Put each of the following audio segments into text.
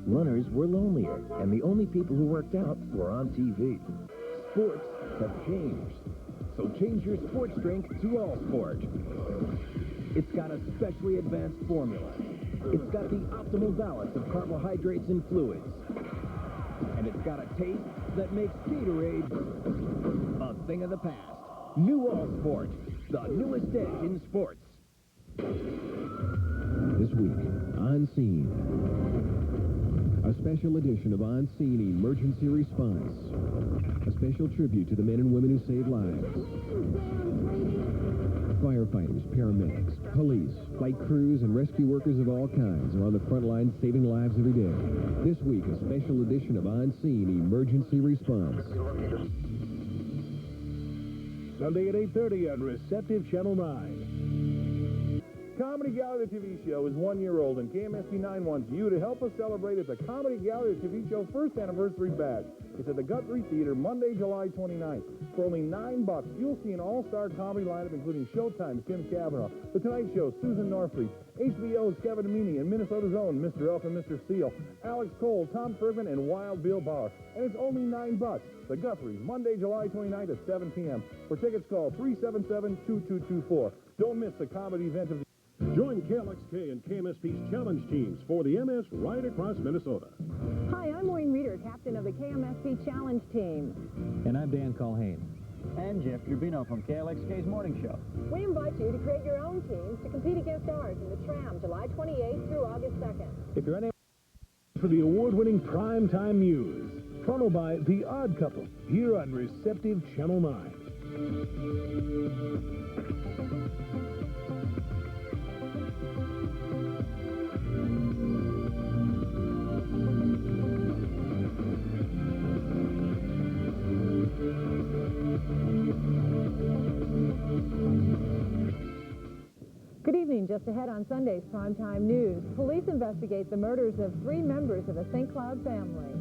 runners were lonelier, and the only people who worked out were on TV. Sports have changed. So change your sports drink to All Sport. It's got a specially advanced formula. It's got the optimal balance of carbohydrates and fluids. And it's got a taste that makes Gatorade a thing of the past. New All Sport, the newest edge in sports. This week, On Scene. A special edition of On Scene Emergency Response. A special tribute to the men and women who saved lives. Firefighters, paramedics, police, flight crews, and rescue workers of all kinds are on the front lines saving lives every day. This week, a special edition of On Scene Emergency Response. Sunday at 8:30 on Receptive Channel 9. Comedy Gallery TV show is 1 year old, and KMSP 9 wants you to help us celebrate at the Comedy Gallery TV show first anniversary bash. It's at the Guthrie Theater Monday, July 29th. For only $9, you'll see an all-star comedy lineup including Showtime's Kim Cavanaugh, The Tonight Show, Susan Norfleet, HBO's Kevin Amini, and Minnesota's own Mr. Elf and Mr. Steele, Alex Cole, Tom Fergman, and Wild Bill Bauer. And it's only $9. The Guthrie, Monday, July 29th at 7 p.m. For tickets, call 377-2224. Don't miss the comedy event of the... Join KLXK and KMSP's challenge teams for the MS right across Minnesota. Hi, I'm Maureen Reeder, captain of the KMSP challenge team. And I'm Dan Colhane. And Jeff Urbino from KLXK's morning show. We invite you to create your own teams to compete against ours in the Tram, July 28th through August 2nd. If you're unable for the award-winning Primetime News, followed by The Odd Couple, here on Receptive Channel 9. Good evening. Just ahead on Sunday's Primetime News, police investigate the murders of 3 members of a St. Cloud family.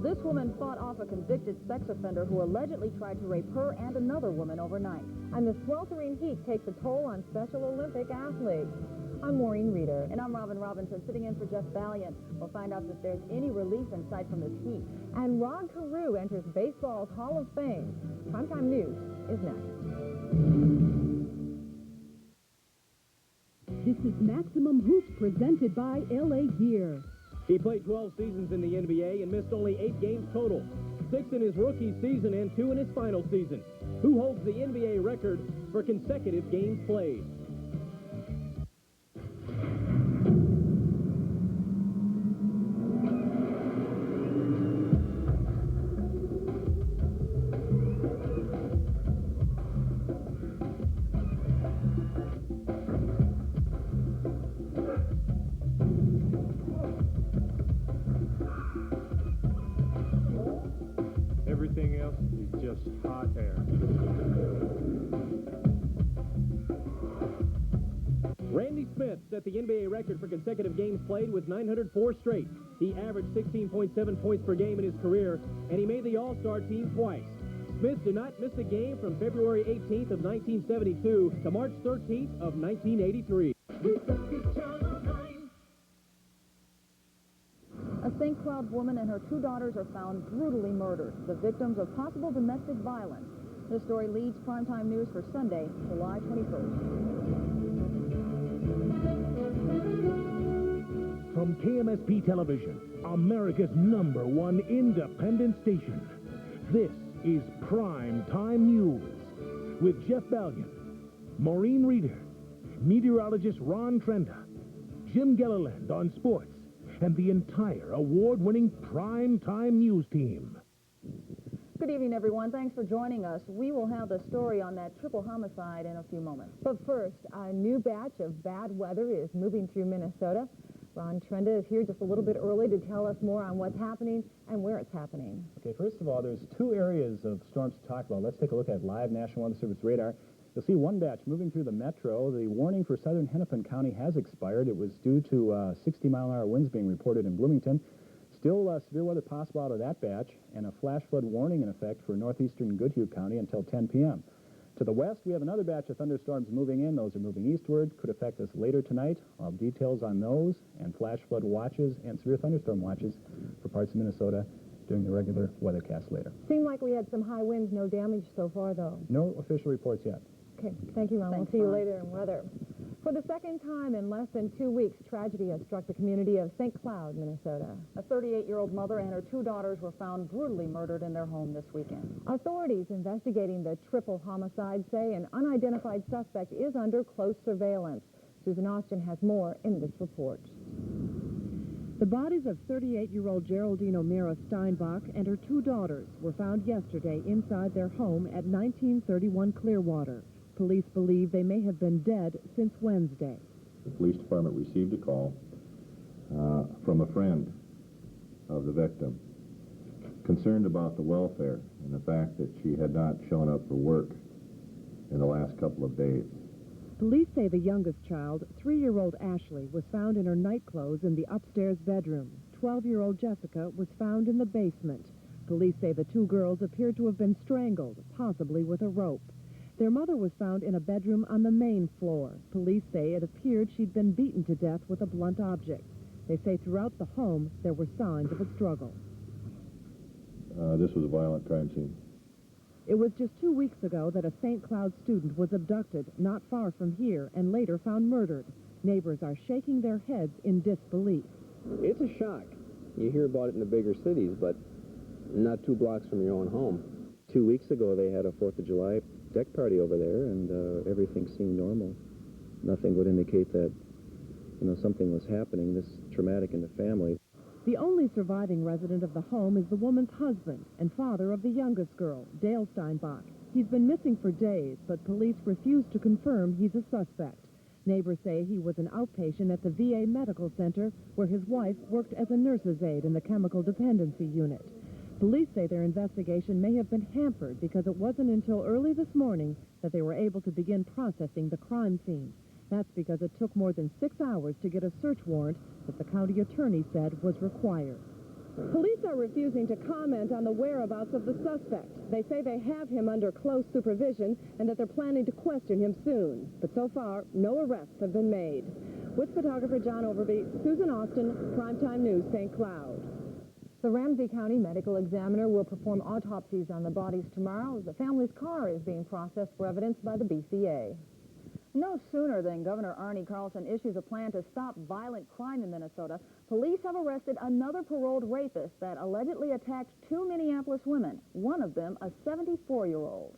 This woman fought off a convicted sex offender who allegedly tried to rape her and another woman overnight. And the sweltering heat takes a toll on Special Olympic athletes. I'm Maureen Reeder. And I'm Robin Robinson, sitting in for Jeff Valiant. We'll find out if there's any relief in sight from this heat. And Rod Carew enters baseball's Hall of Fame. Primetime News is next. This is Maximum Hoops presented by LA Gear. He played 12 seasons in the NBA and missed only 8 games total. 6 in his rookie season and 2 in his final season. Who holds the NBA record for consecutive games played? Everything else is just hot air. Randy Smith set the NBA record for consecutive games played with 904 straight. He averaged 16.7 points per game in his career, and he made the All-Star team twice. Smith did not miss a game from February 18th of 1972 to March 13th of 1983. A St. Cloud woman and her 2 daughters are found brutally murdered, the victims of possible domestic violence. This story leads Primetime News for Sunday, July 21st. From KMSP Television, America's #1 independent station, this is Primetime News with Jeff Valiant, Maureen Reeder, meteorologist Ron Trenda, Jim Gellerland on sports, and the entire award-winning Primetime News team. Good evening, everyone. Thanks for joining us. We will have the story on that triple homicide in a few moments. But first, a new batch of bad weather is moving through Minnesota. Ron Trenda is here just a little bit early to tell us more on what's happening and where it's happening. Okay, first of all, there's 2 areas of storms to talk about. Let's take a look at live National Weather Service radar. You'll see one batch moving through the metro. The warning for southern Hennepin County has expired. It was due to 60-mile-an-hour winds being reported in Bloomington. Still severe weather possible out of that batch, and a flash flood warning in effect for northeastern Goodhue County until 10 p.m. To the west, we have another batch of thunderstorms moving in. Those are moving eastward. Could affect us later tonight. I'll have details on those and flash flood watches and severe thunderstorm watches for parts of Minnesota during the regular weathercast later. Seemed like we had some high winds, no damage so far, though. No official reports yet. Okay, thank you, Ron. We'll see you later in weather. For the second time in less than 2 weeks, tragedy has struck the community of St. Cloud, Minnesota. A 38-year-old mother and her 2 daughters were found brutally murdered in their home this weekend. Authorities investigating the triple homicide say an unidentified suspect is under close surveillance. Susan Austin has more in this report. The bodies of 38-year-old Geraldine O'Meara Steinbach and her 2 daughters were found yesterday inside their home at 1931 Clearwater. Police believe they may have been dead since Wednesday. The police department received a call from a friend of the victim, concerned about the welfare and the fact that she had not shown up for work in the last couple of days. Police say the youngest child, 3-year-old Ashley, was found in her nightclothes in the upstairs bedroom. 12-year-old Jessica was found in the basement. Police say the 2 girls appeared to have been strangled, possibly with a rope. Their mother was found in a bedroom on the main floor. Police say it appeared she'd been beaten to death with a blunt object. They say throughout the home there were signs of a struggle. This was a violent crime scene. It was just 2 weeks ago that a St. Cloud student was abducted not far from here and later found murdered. Neighbors are shaking their heads in disbelief. It's a shock. You hear about it in the bigger cities, but not 2 blocks from your own home. 2 weeks ago, they had a 4th of July deck party over there, and everything seemed normal. Nothing would indicate that, something was happening this traumatic in the family. The only surviving resident of the home is the woman's husband and father of the youngest girl, Dale Steinbach. He's been missing for days, but police refuse to confirm he's a suspect. Neighbors say he was an outpatient at the VA Medical Center, where his wife worked as a nurse's aide in the chemical dependency unit. Police say their investigation may have been hampered because it wasn't until early this morning that they were able to begin processing the crime scene. That's because it took more than 6 hours to get a search warrant that the county attorney said was required. Police are refusing to comment on the whereabouts of the suspect. They say they have him under close supervision and that they're planning to question him soon. But so far, no arrests have been made. With photographer John Overby, Susan Austin, Primetime News, St. Cloud. The Ramsey County Medical Examiner will perform autopsies on the bodies tomorrow. The family's car is being processed for evidence by the BCA. No sooner than Governor Arnie Carlson issues a plan to stop violent crime in Minnesota, police have arrested another paroled rapist that allegedly attacked 2 Minneapolis women, one of them a 74-year-old.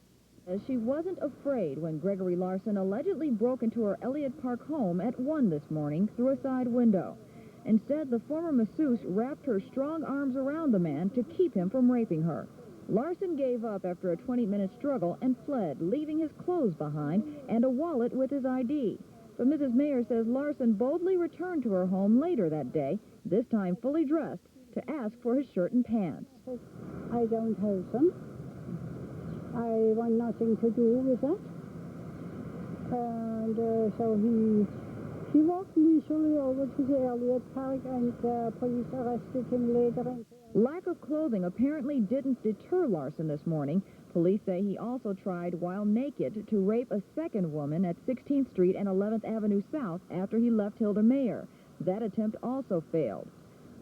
She wasn't afraid when Gregory Larson allegedly broke into her Elliott Park home at 1 this morning through a side window. Instead, the former masseuse wrapped her strong arms around the man to keep him from raping her. Larson gave up after a 20-minute struggle and fled, leaving his clothes behind and a wallet with his ID. But Mrs. Mayer says Larson boldly returned to her home later that day, this time fully dressed, to ask for his shirt and pants. I don't have them. I want nothing to do with that. And so he walked leisurely over to the Elliott Park, and police arrested him later. Lack of clothing apparently didn't deter Larson this morning. Police say he also tried, while naked, to rape a second woman at 16th Street and 11th Avenue South after he left Hilda Mayer. That attempt also failed.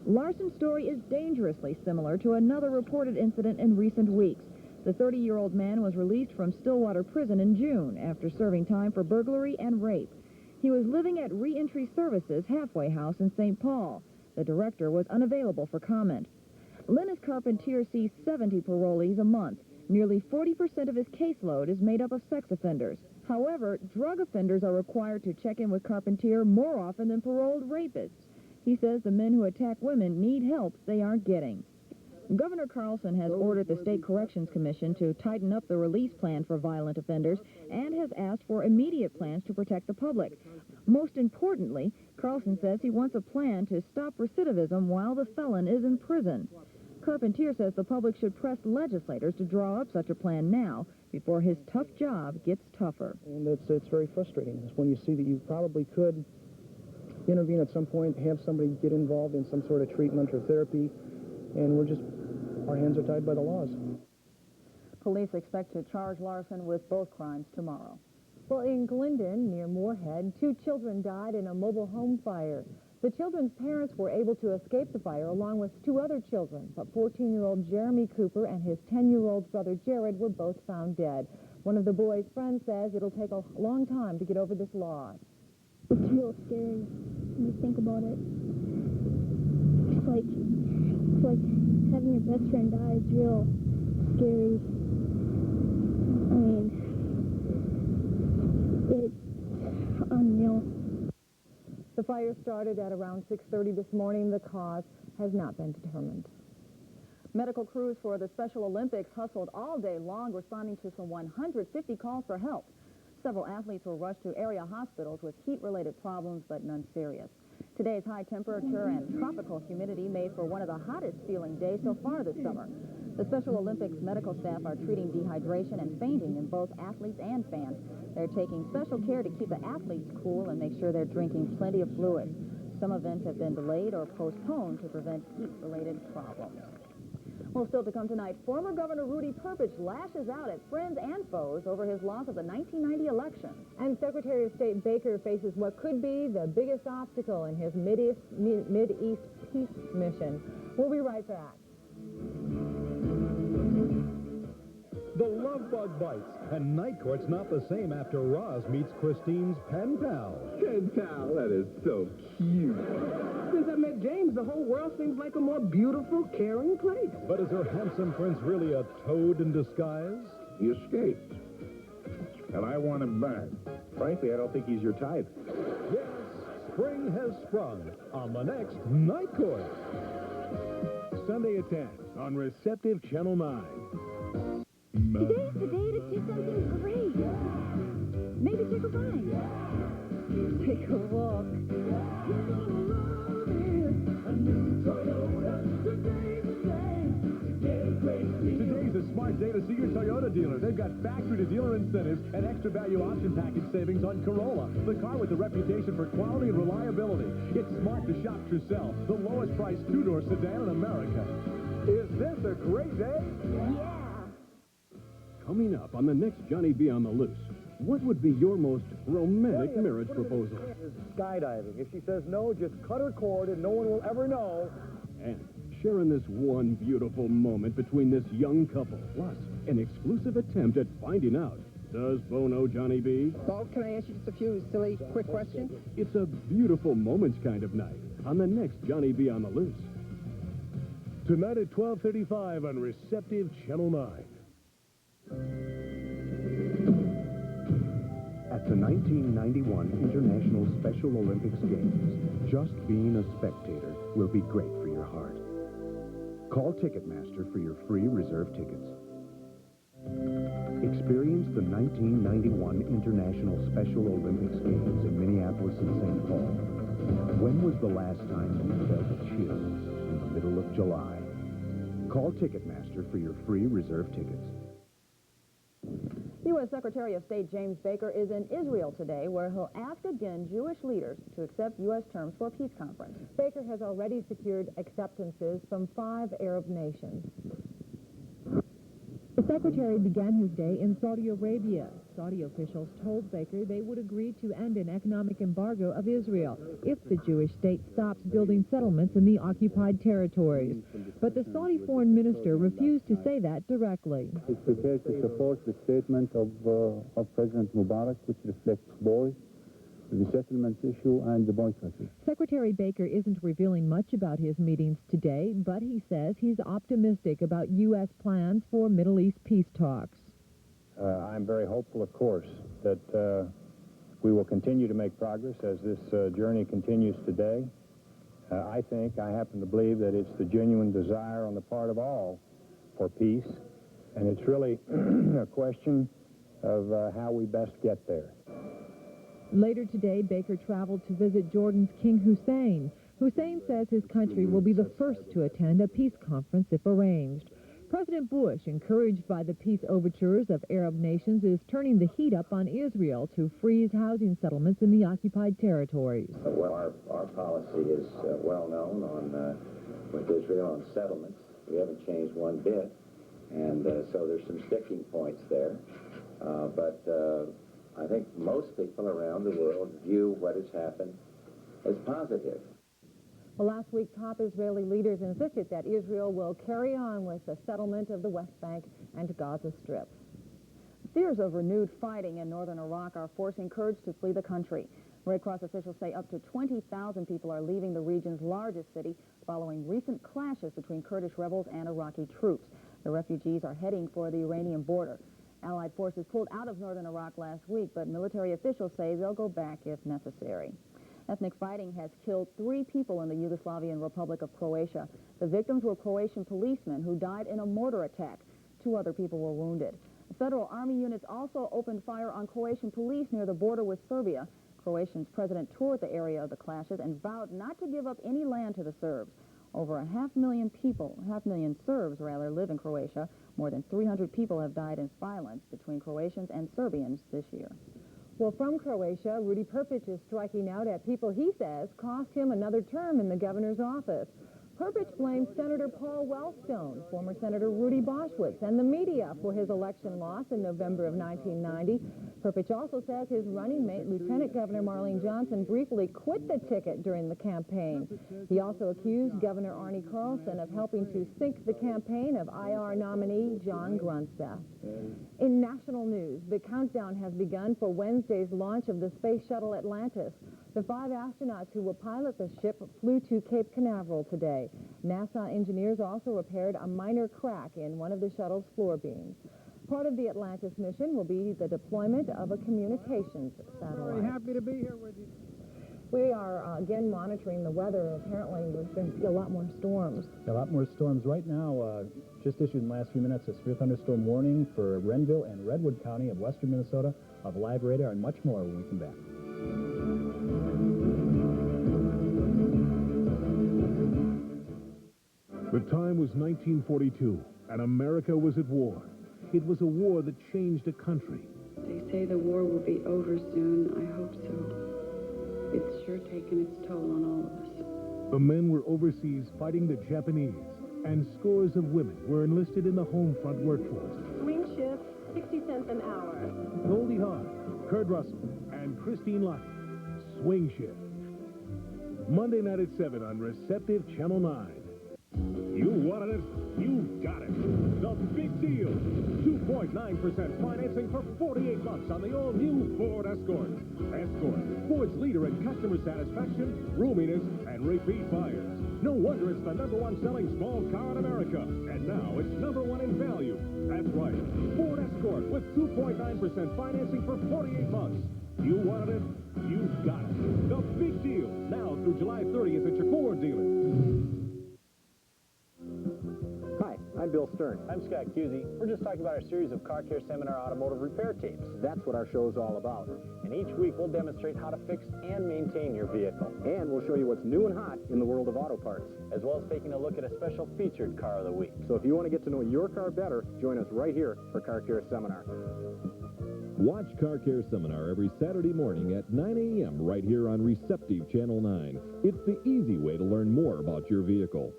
Larson's story is dangerously similar to another reported incident in recent weeks. The 30-year-old man was released from Stillwater Prison in June after serving time for burglary and rape. He was living at Reentry Services halfway house in St. Paul. The director was unavailable for comment. Linus Carpentier sees 70 parolees a month. Nearly 40% of his caseload is made up of sex offenders. However, drug offenders are required to check in with Carpentier more often than paroled rapists. He says the men who attack women need help they aren't getting. Governor Carlson has ordered the State Corrections Commission to tighten up the release plan for violent offenders and has asked for immediate plans to protect the public. Most importantly, Carlson says he wants a plan to stop recidivism while the felon is in prison. Carpentier says the public should press legislators to draw up such a plan now before his tough job gets tougher. And it's very frustrating. It's when you see that you probably could intervene at some point, have somebody get involved in some sort of treatment or therapy, and our hands are tied by the laws. Police expect to charge Larson with both crimes tomorrow. Well, in Glendon, near Moorhead, 2 children died in a mobile home fire. The children's parents were able to escape the fire along with 2 other children, but 14-year-old Jeremy Cooper and his 10-year-old brother Jared were both found dead. One of the boys' friends says it'll take a long time to get over this loss. It's real scary when you think about it. It's like having your best friend die is real scary. I mean, it's unreal. The fire started at around 6:30 this morning. The cause has not been determined. Medical crews for the Special Olympics hustled all day long, responding to some 150 calls for help. Several athletes were rushed to area hospitals with heat-related problems, but none serious. Today's high temperature and tropical humidity made for one of the hottest-feeling days so far this summer. The Special Olympics medical staff are treating dehydration and fainting in both athletes and fans. They're taking special care to keep the athletes cool and make sure they're drinking plenty of fluids. Some events have been delayed or postponed to prevent heat-related problems. Well, still to come tonight, former Governor Rudy Perpich lashes out at friends and foes over his loss of the 1990 election. And Secretary of State Baker faces what could be the biggest obstacle in his Mideast peace mission. We'll be right back. The love bug bites, and night court's not the same after Roz meets Christine's pen pal. Pen pal, that is so cute. Since I met James, the whole world seems like a more beautiful, caring place. But is her handsome prince really a toad in disguise? He escaped, and I want him back. Frankly, I don't think he's your type. Yes, spring has sprung on the next Night Court. Sunday at 10 on Receptive Channel 9. Today's the day to do something great. Maybe take a ride. Take a walk. Today's a smart day to see your Toyota dealer. They've got factory-to-dealer incentives and extra value option package savings on Corolla, the car with a reputation for quality and reliability. It's smart to shop Trussell, the lowest priced 2-door sedan in America. Is this a great day? Yeah. Coming up on the next Johnny B on the Loose, what would be your most romantic marriage proposal? Skydiving. If she says no, just cut her cord and no one will ever know. And sharing this one beautiful moment between this young couple, plus an exclusive attempt at finding out, does Bo know Johnny B? Bo, can I ask you just a few silly, quick questions? It's a beautiful moments kind of night on the next Johnny B on the Loose. Tonight at 12:35 on Receptive Channel 9. At the 1991 International Special Olympics Games, just being a spectator will be great for your heart. Call Ticketmaster for your free reserve tickets. Experience the 1991 International Special Olympics Games in Minneapolis and St. Paul. When was the last time you felt chills in the middle of July? Call Ticketmaster for your free reserve tickets. U.S. Secretary of State James Baker is in Israel today, where he'll ask again Jewish leaders to accept U.S. terms for a peace conference. Baker has already secured acceptances from 5 Arab nations. The secretary began his day in Saudi Arabia. Saudi officials told Baker they would agree to end an economic embargo of Israel if the Jewish state stops building settlements in the occupied territories. But the Saudi foreign minister refused to say that directly. He's prepared to support the statement of President Mubarak, which reflects both the settlement issue and the boycott issue. Secretary Baker isn't revealing much about his meetings today, but he says he's optimistic about U.S. plans for Middle East peace talks. I'm very hopeful, of course, that we will continue to make progress as this journey continues today. I happen to believe that it's the genuine desire on the part of all for peace, and it's really a question of how we best get there. Later today, Baker traveled to visit Jordan's King Hussein. Hussein says his country will be the first to attend a peace conference if arranged. President Bush, encouraged by the peace overtures of Arab nations, is turning the heat up on Israel to freeze housing settlements in the occupied territories. Well, our policy is well known with Israel on settlements. We haven't changed one bit. And so there's some sticking points there. But I think most people around the world view what has happened as positive. Well, last week, top Israeli leaders insisted that Israel will carry on with the settlement of the West Bank and Gaza Strip. Fears of renewed fighting in northern Iraq are forcing Kurds to flee the country. Red Cross officials say up to 20,000 people are leaving the region's largest city following recent clashes between Kurdish rebels and Iraqi troops. The refugees are heading for the Iranian border. Allied forces pulled out of northern Iraq last week, but military officials say they'll go back if necessary. Ethnic fighting has killed 3 people in the Yugoslavian Republic of Croatia. The victims were Croatian policemen who died in a mortar attack. 2 other people were wounded. Federal Army units also opened fire on Croatian police near the border with Serbia. Croatia's president toured the area of the clashes and vowed not to give up any land to the Serbs. Over 500,000 Serbs live in Croatia. More than 300 people have died in violence between Croatians and Serbians this year. Well, from Croatia, Rudy Perpic is striking out at people he says cost him another term in the governor's office. Perpic blames Senator Paul Wellstone, former Senator Rudy Boschwitz, and the media for his election loss in November of 1990. Perpic also says his running mate, Lieutenant Governor Marlene Johnson, briefly quit the ticket during the campaign. He also accused Governor Arnie Carlson of helping to sink the campaign of IR nominee John Grunstaff. In national news, the countdown has begun for Wednesday's launch of the Space Shuttle Atlantis. The 5 astronauts who will pilot the ship flew to Cape Canaveral today. NASA engineers also repaired a minor crack in one of the shuttle's floor beams. Part of the Atlantis mission will be the deployment of a communications satellite. Very happy to be here with you. We are again monitoring the weather. Apparently, there's going to be a lot more storms. A lot more storms right now. Just issued in the last few minutes a severe thunderstorm warning for Renville and Redwood County of western Minnesota, of live radar, and much more when we come back. The time was 1942, and America was at war. It was a war that changed a country. They say the war will be over soon. I hope so. It's sure taken its toll on all of us. The men were overseas fighting the Japanese, and scores of women were enlisted in the home front workforce. Swing shift, 60 cents an hour. Goldie Hawn, Kurt Russell, and Christine Lottie. Swing shift. Monday night at 7 on Receptive Channel 9. You wanted it, you got it. The big deal. 2.9% financing for 48 months on the all-new Ford Escort. Escort, Ford's leader in customer satisfaction, roominess, and repeat buyers. No wonder it's the #1 selling small car in America. And now it's #1 in value. That's right. Ford Escort with 2.9% financing for 48 months. You wanted it, you got it. The big deal. Now through July 30th at your Ford dealer. Hi, I'm Bill Stern. I'm Scott Cusey. We're just talking about our series of Car Care Seminar automotive repair tapes. That's what our show is all about. And each week we'll demonstrate how to fix and maintain your vehicle. And we'll show you what's new and hot in the world of auto parts, as well as taking a look at a special featured car of the week. So if you want to get to know your car better, join us right here for Car Care Seminar. Watch Car Care Seminar every Saturday morning at 9 a.m. right here on Receptive Channel 9. It's the easy way to learn more about your vehicle.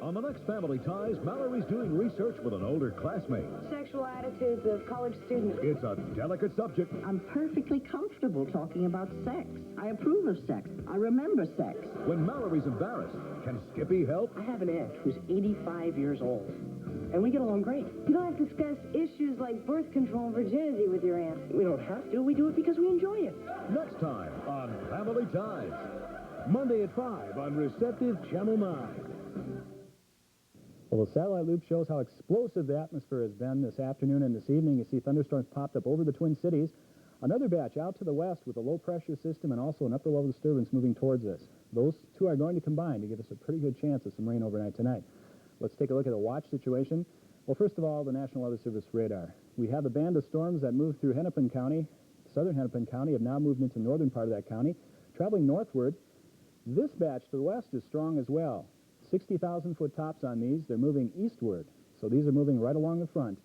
On the next Family Ties, Mallory's doing research with an older classmate. Sexual attitudes of college students. It's a delicate subject. I'm perfectly comfortable talking about sex. I approve of sex. I remember sex. When Mallory's embarrassed, can Skippy help? I have an aunt who's 85 years old, and we get along great. You don't have to discuss issues like birth control and virginity with your aunt. We don't have to. We do it because we enjoy it. Next time on Family Ties. Monday at 5 on Receptive Channel 9. Well, the satellite loop shows how explosive the atmosphere has been this afternoon and this evening. You see thunderstorms popped up over the Twin Cities. Another batch out to the west with a low-pressure system and also an upper-level disturbance moving towards us. Those two are going to combine to give us a pretty good chance of some rain overnight tonight. Let's take a look at the watch situation. Well, first of all, the National Weather Service radar. We have the band of storms that moved through Hennepin County. Southern Hennepin County have now moved into the northern part of that county. Traveling northward, this batch to the west is strong as well. 60,000-foot tops on these. They're moving eastward, so these are moving right along the front.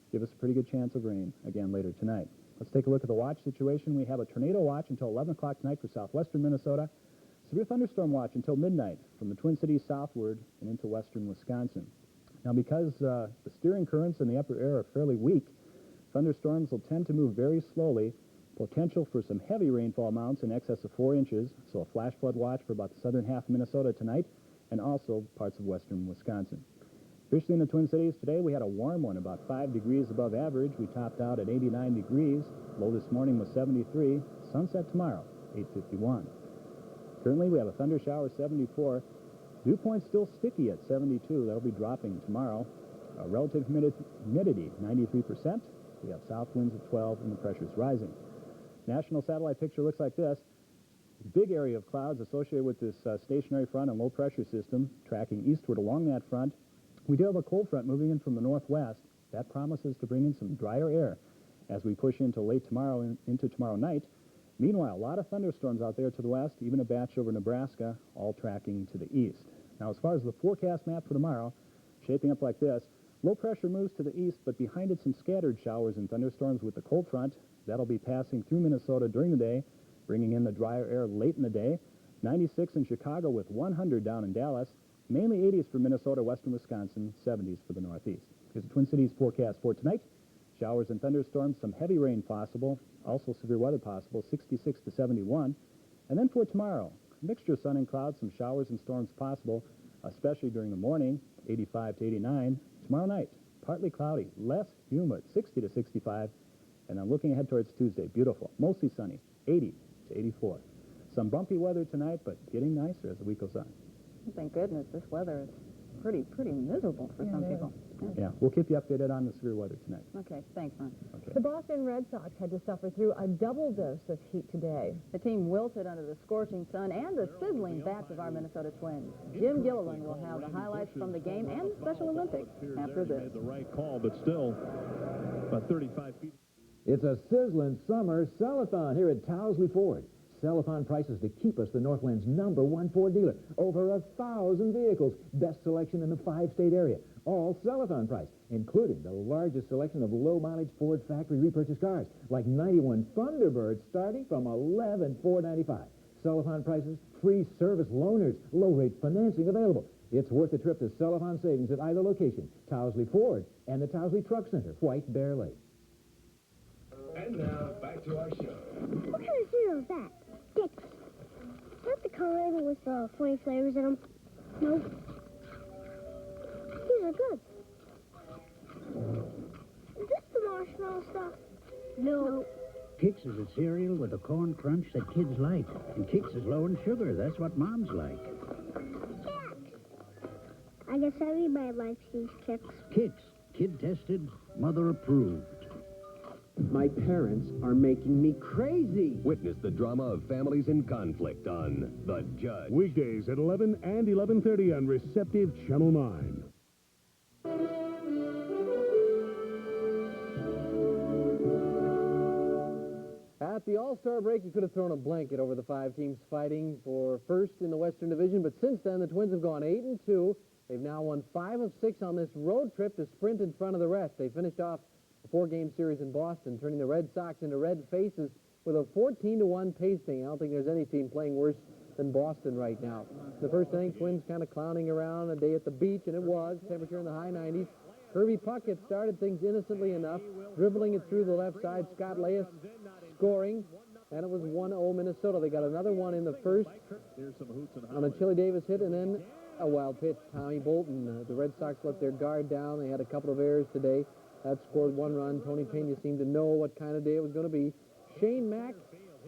Give us a pretty good chance of rain again later tonight. Let's take a look at the watch situation. We have a tornado watch until 11 o'clock tonight for southwestern Minnesota. Severe thunderstorm watch until midnight from the Twin Cities southward and into western Wisconsin. Now, because the steering currents in the upper air are fairly weak, thunderstorms will tend to move very slowly. Potential for some heavy rainfall amounts in excess of 4 inches, so a flash flood watch for about the southern half of Minnesota tonight, and also parts of western Wisconsin. Officially in the Twin Cities today, we had a warm one, about 5 degrees above average. We topped out at 89 degrees. Low this morning was 73. Sunset tomorrow, 8:51. Currently, we have a thunder shower, 74. Dew point still sticky at 72. That'll be dropping tomorrow. Relative humidity, 93%. We have south winds at 12, and the pressure is rising. National satellite picture looks like this. Big area of clouds associated with this stationary front and low pressure system tracking eastward along that front. We do have a cold front moving in from the northwest. That promises to bring in some drier air as we push into late tomorrow and into tomorrow night. Meanwhile, a lot of thunderstorms out there to the west, even a batch over Nebraska, all tracking to the east. Now, as far as the forecast map for tomorrow, shaping up like this. Low pressure moves to the east, but behind it some scattered showers and thunderstorms with the cold front. That'll be passing through Minnesota during the day, bringing in the drier air late in the day. 96 in Chicago with 100 down in Dallas. Mainly 80s for Minnesota, western Wisconsin, 70s for the Northeast. Here's the Twin Cities forecast for tonight. Showers and thunderstorms, some heavy rain possible, also severe weather possible, 66 to 71. And then for tomorrow, mixture of sun and clouds, some showers and storms possible, especially during the morning, 85 to 89. Tomorrow night, partly cloudy, less humid, 60 to 65. And then looking ahead towards Tuesday, beautiful, mostly sunny, 80 to 84. Some bumpy weather tonight, but getting nicer as the week goes on. Thank goodness this weather is pretty miserable for some people. Yeah, we'll keep you updated on the severe weather tonight. Okay, thanks, Ron. Okay. The Boston Red Sox had to suffer through a double dose of heat today. The team wilted under the scorching sun and the sizzling bats of our Minnesota Twins. Jim Gilliland will have the highlights from the game and the Special Olympics after this. Made the right call, but still about 35 feet. It's a sizzling summer sell-a-thon here at Towsley Ford. Sell-a-thon prices to keep us the Northland's #1 Ford dealer. Over 1,000 vehicles. Best selection in the 5-state area. All sell-a-thon price, including the largest selection of low-mileage Ford factory repurchase cars, like 91 Thunderbirds starting from $11,495. Sell-a-thon prices, free service loaners, low-rate financing available. It's worth the trip to Sell-a-thon Savings at either location, Towsley Ford and the Towsley Truck Center, White Bear Lake. And now, back to our show. What kind of cereal is that? Dicks. Is that the kind with 20 flavors in them? Nope. These are good. Is this the marshmallow stuff? No. Kix is a cereal with a corn crunch that kids like. And Kix is low in sugar. That's what moms like. Kix. I guess everybody likes these Kix. Kix. Kid-tested, mother-approved. My parents are making me crazy. Witness the drama of families in conflict on The Judge. Weekdays at 11 and 11:30 on Receptive Channel 9. At the All-Star break, you could have thrown a blanket over the 5 teams fighting for first in the Western Division, but since then, the Twins have gone 8-2. They've now won 5 of 6 on this road trip to sprint in front of the rest. They finished off a 4-game series in Boston, turning the Red Sox into red faces with a 14-1 pacing. I don't think there's any team playing worse than Boston right now. The first inning, Twins kind of clowning around a day at the beach, and it was. Temperature in the high 90s. Kirby Puckett started things innocently enough, dribbling it through the left side. Scott Leyes scoring, and it was 1-0 Minnesota. They got another one in the first on a Chili Davis hit, and then a wild pitch. Tommy Bolton. The Red Sox let their guard down. They had a couple of errors today. That scored 1 run. Tony Pena seemed to know what kind of day it was going to be. Shane Mack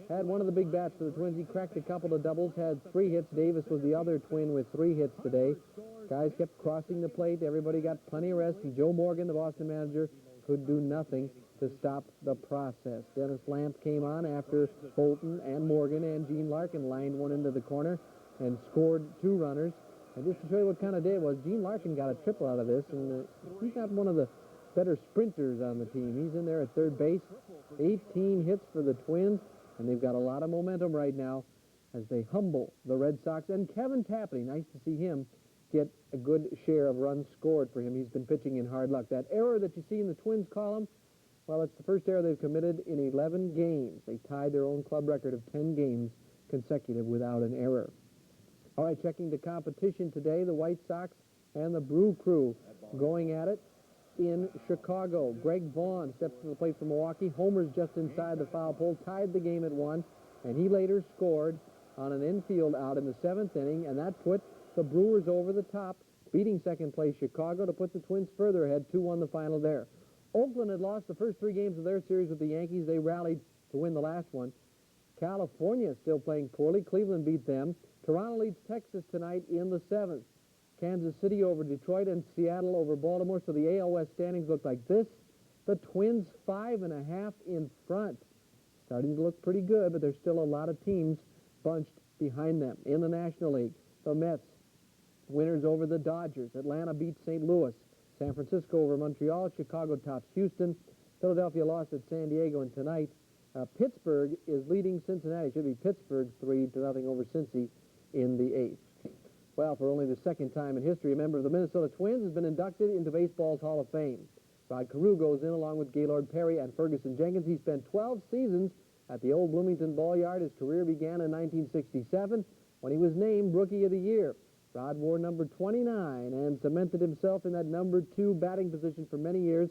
had one of the big bats for the Twins. He cracked a couple of doubles, had 3 hits. Davis was the other Twin with 3 hits today. Guys kept crossing the plate. Everybody got plenty of rest, and Joe Morgan, the Boston manager, could do nothing to stop the process. Dennis Lamp came on after Bolton and Morgan and Gene Larkin lined one into the corner and scored 2 runners. And just to show you what kind of day it was, Gene Larkin got a triple out of this, and he's not one of the better sprinters on the team. He's in there at third base. 18 hits for the Twins, and they've got a lot of momentum right now as they humble the Red Sox. And Kevin Tapney, nice to see him get a good share of runs scored for him. He's been pitching in hard luck. That error that you see in the Twins column, well, it's the first error they've committed in 11 games. They tied their own club record of 10 games consecutive without an error. All right, checking the competition today, the White Sox and the Brew Crew going at it in Chicago. Greg Vaughn steps to the plate for Milwaukee. Homer's just inside the foul pole, tied the game at 1, and he later scored on an infield out in the 7th inning, and that put the Brewers over the top, beating second place Chicago to put the Twins further ahead, 2-1 the final there. Oakland had lost the first 3 games of their series with the Yankees. They rallied to win the last one. California is still playing poorly. Cleveland beat them. Toronto leads Texas tonight in the 7th. Kansas City over Detroit and Seattle over Baltimore. So the AL West standings look like this. The Twins 5.5 in front. Starting to look pretty good, but there's still a lot of teams bunched behind them. In the National League, the Mets, winners over the Dodgers. Atlanta beats St. Louis. San Francisco over Montreal. Chicago tops Houston. Philadelphia lost at San Diego, and tonight Pittsburgh is leading Cincinnati. It should be Pittsburgh 3-0 over Cincy in the 8th. Well, for only the second time in history, a member of the Minnesota Twins has been inducted into baseball's Hall of Fame. Rod Carew goes in along with Gaylord Perry and Ferguson Jenkins. He spent 12 seasons at the old Bloomington Ball Yard. His career began in 1967 when he was named Rookie of the Year. Rod wore number 29 and cemented himself in that number 2 batting position for many years,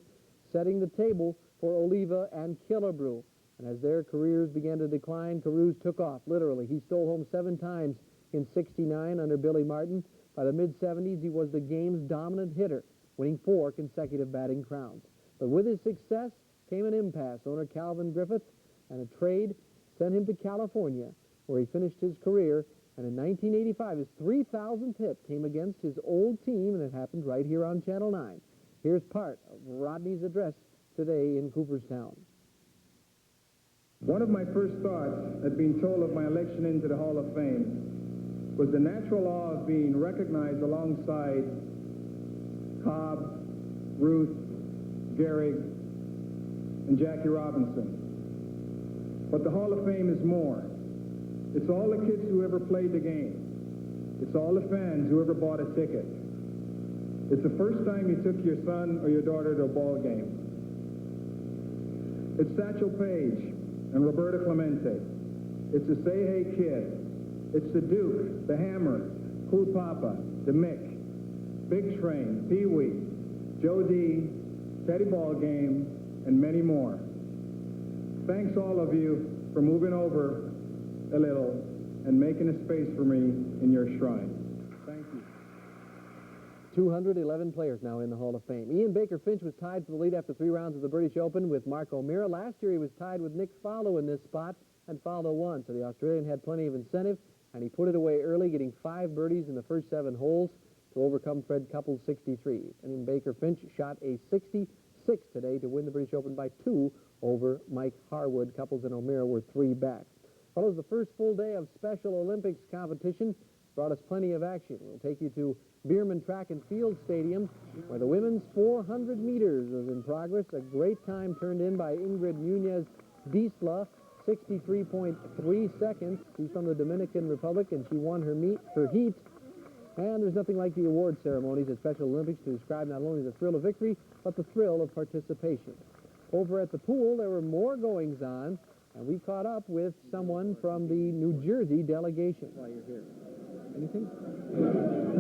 setting the table for Oliva and Killebrew. And as their careers began to decline, Carew's took off, literally. He stole home 7 times in '69 under Billy Martin. By the mid-'70s, he was the game's dominant hitter, winning 4 consecutive batting crowns. But with his success came an impasse. Owner Calvin Griffith and a trade sent him to California, where he finished his career. And in 1985, his 3,000th hit came against his old team, and it happened right here on Channel 9. Here's part of Rodney's address today in Cooperstown. One of my first thoughts at being told of my election into the Hall of Fame was the natural awe of being recognized alongside Cobb, Ruth, Gehrig, and Jackie Robinson. But the Hall of Fame is more. It's all the kids who ever played the game. It's all the fans who ever bought a ticket. It's the first time you took your son or your daughter to a ball game. It's Satchel Paige and Roberta Clemente. It's the Say Hey Kid. It's the Duke, the Hammer, Cool Papa, the Mick, Big Train, Pee Wee, Joe D, Teddy Ballgame, and many more. Thanks all of you for moving over a little and making a space for me in your shrine. Thank you. 211 players now in the Hall of Fame. Ian Baker Finch was tied for the lead after 3 rounds of the British Open with Mark O'Meara. Last year he was tied with Nick Faldo in this spot, and Faldo won, so the Australian had plenty of incentive, and he put it away early, getting 5 birdies in the first 7 holes to overcome Fred Couples' 63. And Ian Baker Finch shot a 66 today to win the British Open by 2 over Mike Harwood. Couples and O'Meara were 3 back. Follows the first full day of Special Olympics competition. Brought us plenty of action. We'll take you to Bierman Track and Field Stadium, where the women's 400 meters is in progress. A great time turned in by Ingrid Nunez Bisla, 63.3 seconds. She's from the Dominican Republic, and she won her heat. And there's nothing like the award ceremonies at Special Olympics to describe not only the thrill of victory, but the thrill of participation. Over at the pool, there were more goings-on, and we caught up with someone from the New Jersey delegation. While you're here. Anything?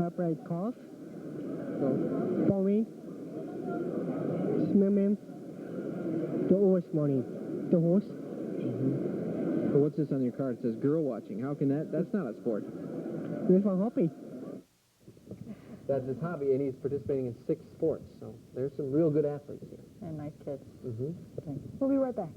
Upright cough. Foaming. Swimming. The horse morning. The horse. Well, what's this on your card? It says girl watching. How can that's not a sport. It's my hobby. That's his hobby, and he's participating in 6 sports. So there's some real good athletes here. And nice kids. Okay. We'll be right back.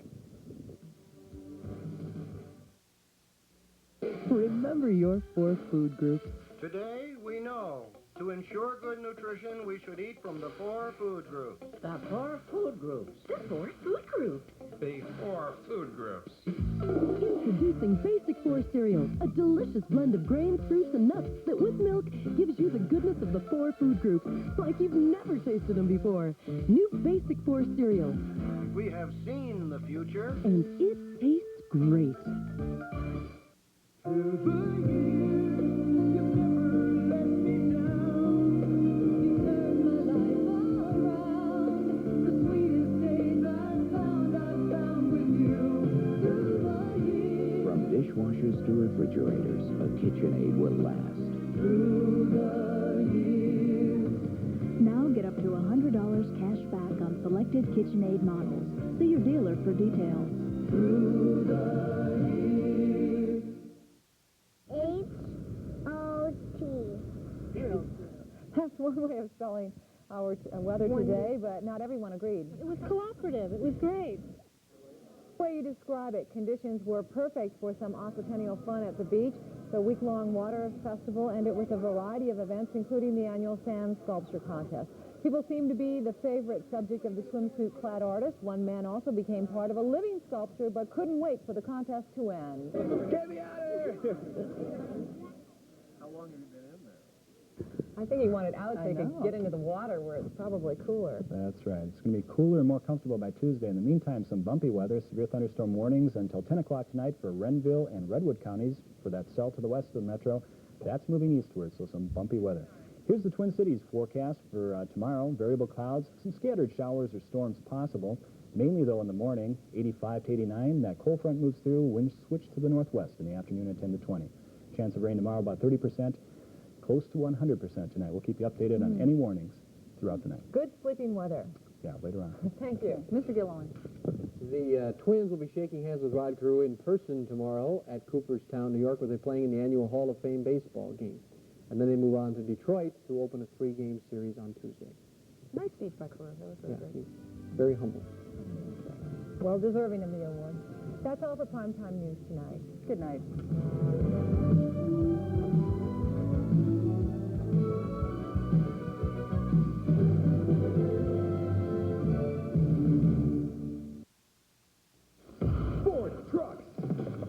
Remember your 4 food groups. Today, we know to ensure good nutrition, we should eat from the 4 food groups. The 4 food groups. The 4 food groups. The 4 food groups. Introducing Basic 4 cereal, a delicious blend of grains, fruits, and nuts that with milk gives you the goodness of the 4 food groups, like you've never tasted them before. New Basic 4 cereal. We have seen the future. And it tastes great. Dishwashers to refrigerators, a KitchenAid will last. cash back on selected KitchenAid models. See your dealer for details. H-O-T. That's one way of spelling our weather today, but not everyone agreed. It was cooperative. It was great. The way you describe it, conditions were perfect for some occentennial fun at the beach. The week-long water festival ended with a variety of events, including the annual sand sculpture contest. People seem to be the favorite subject of the swimsuit-clad artist. One man also became part of a living sculpture, but couldn't wait for the contest to end. Get me out of here! How long have you been in there? I think he wanted out so he could get into the water where it's probably cooler. That's right. It's going to be cooler and more comfortable by Tuesday. In the meantime, some bumpy weather, severe thunderstorm warnings until 10 o'clock tonight for Renville and Redwood counties for that cell to the west of the metro. That's moving eastward, so some bumpy weather. Here's the Twin Cities forecast for tomorrow. Variable clouds, some scattered showers or storms possible. Mainly, though, in the morning, 85 to 89. That cold front moves through. Winds switch to the northwest in the afternoon at 10 to 20. Chance of rain tomorrow about 30%. Close to 100% tonight. We'll keep you updated on any warnings throughout the night. Good sleeping weather. Yeah, later on. Thank you. Mr. Gilliland. The Twins will be shaking hands with Rod Carew in person tomorrow at Cooperstown, New York, where they're playing in the annual Hall of Fame baseball game. And then they move on to Detroit to open a 3-game series on Tuesday. Nice speech by Carew. That was really great. He's very humble. Well deserving of the award. That's all for Primetime News tonight. Good night.